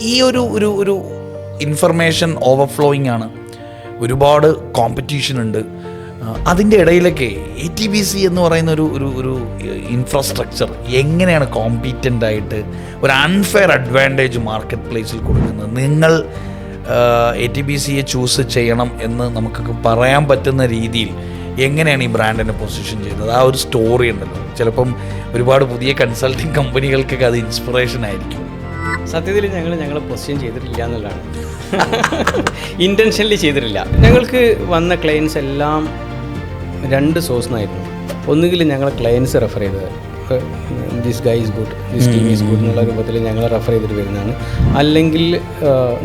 ഈ ഒരു ഒരു ഒരു ഇൻഫർമേഷൻ ഓവർഫ്ലോയിങ് ആണ്, ഒരുപാട് കോമ്പറ്റീഷൻ ഉണ്ട്. അതിൻ്റെ ഇടയിലൊക്കെ ATBC എന്ന് പറയുന്ന ഒരു ഒരു ഒരു ഇൻഫ്രാസ്ട്രക്ചർ എങ്ങനെയാണ് കോമ്പീറ്റൻ്റ് ആയിട്ട് ഒരു അൺഫെയർ അഡ്വാൻറ്റേജ് മാർക്കറ്റ് പ്ലേസിൽ കൊടുക്കുന്നത്? നിങ്ങൾ ATBCയെ ചൂസ് ചെയ്യണം എന്ന് നമുക്കൊക്കെ പറയാൻ പറ്റുന്ന രീതിയിൽ എങ്ങനെയാണ് ഈ ബ്രാൻഡിനെ പൊസിഷൻ ചെയ്യുന്നത്? ആ ഒരു സ്റ്റോറി ഉണ്ടല്ലോ, ചിലപ്പം ഒരുപാട് പുതിയ കൺസൾട്ടിങ് കമ്പനികൾക്കൊക്കെ അത് ഇൻസ്പിറേഷൻ ആയിരിക്കും. സത്യത്തിൽ ഞങ്ങളെ പൊസിഷൻ ചെയ്തിട്ടില്ല എന്നുള്ളതാണ്. ഇൻറ്റൻഷനലി ചെയ്തിട്ടില്ല. ഞങ്ങൾക്ക് വന്ന ക്ലയൻസ് എല്ലാം 2 സോഴ്സ് നിന്നായിരുന്നു. ഒന്നുകിൽ ഞങ്ങളെ ക്ലയൻസ് റെഫർ ചെയ്തത്, this guy is good, this team is good എന്നുള്ള രൂപത്തിൽ ഞങ്ങൾ റെഫർ ചെയ്തിട്ട് വരുന്നതാണ്. അല്ലെങ്കിൽ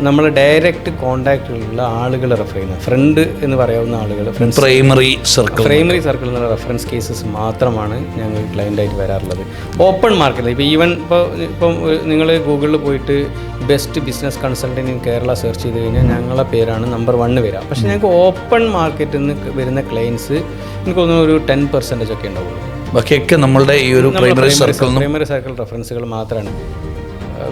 നമ്മൾ ഡയറക്റ്റ് കോൺടാക്റ്റുള്ള ആളുകൾ റെഫർ ചെയ്യുന്നത്, ഫ്രണ്ട് എന്ന് പറയാവുന്ന ആളുകൾ, പ്രൈമറി സർക്കിൾ എന്നുള്ള റെഫറൻസ് കേസസ് മാത്രമാണ് ഞങ്ങൾ ക്ലയൻ്റായിട്ട് വരാറുള്ളത്. ഓപ്പൺ മാർക്കറ്റ് ഇപ്പം നിങ്ങൾ ഗൂഗിളിൽ പോയിട്ട് best business consultant in Kerala search ചെയ്ത് കഴിഞ്ഞാൽ ഞങ്ങളെ പേരാണ് നമ്പർ 1 വരിക. പക്ഷേ ഞങ്ങൾക്ക് ഓപ്പൺ മാർക്കറ്റിൽ നിന്ന് വരുന്ന ക്ലയൻസ് എനിക്ക് തോന്നുന്നു ഒരു 10% ഒക്കെ ഉണ്ടാവുള്ളൂ. ബാക്കിയൊക്കെ നമ്മളുടെ ഈ ഒരു പ്രൈമറി സർക്കിൾ റെഫറൻസുകൾ മാത്രമാണ്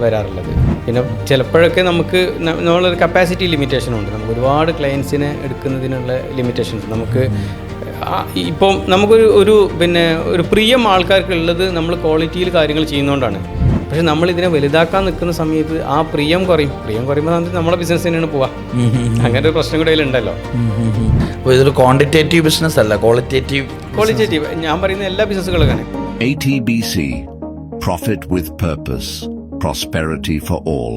വരാറുള്ളത്. പിന്നെ ചിലപ്പോഴൊക്കെ നമ്മളൊരു കപ്പാസിറ്റി ലിമിറ്റേഷനുണ്ട്. നമുക്ക് ഒരുപാട് ക്ലയൻസിനെ എടുക്കുന്നതിനുള്ള ലിമിറ്റേഷൻസ് നമുക്ക് ഇപ്പം നമുക്കൊരു ഒരു പ്രിയം ആൾക്കാർക്കുള്ളത് നമ്മൾ ക്വാളിറ്റിയിൽ കാര്യങ്ങൾ ചെയ്യുന്നതുകൊണ്ടാണ്. പക്ഷെ നമ്മളിതിനെ വലുതാക്കാൻ നിൽക്കുന്ന സമയത്ത് ആ പ്രിയം കുറയുമ്പോൾ നമ്മളെ ബിസിനസ് തന്നെയാണ് പോവുക. അങ്ങനെ ഒരു പ്രശ്നം കൂടെ അതിലുണ്ടല്ലോ. ഇതൊരു ക്വാണ്ടിറ്റേറ്റീവ് ബിസിനസ് അല്ല, ക്വാളിറ്റേറ്റീവ്. ഞാൻ പറയുന്ന എല്ലാ ബിസിനസ്സുകളും അങ്ങനെ. ATBC, profit with purpose, prosperity for all.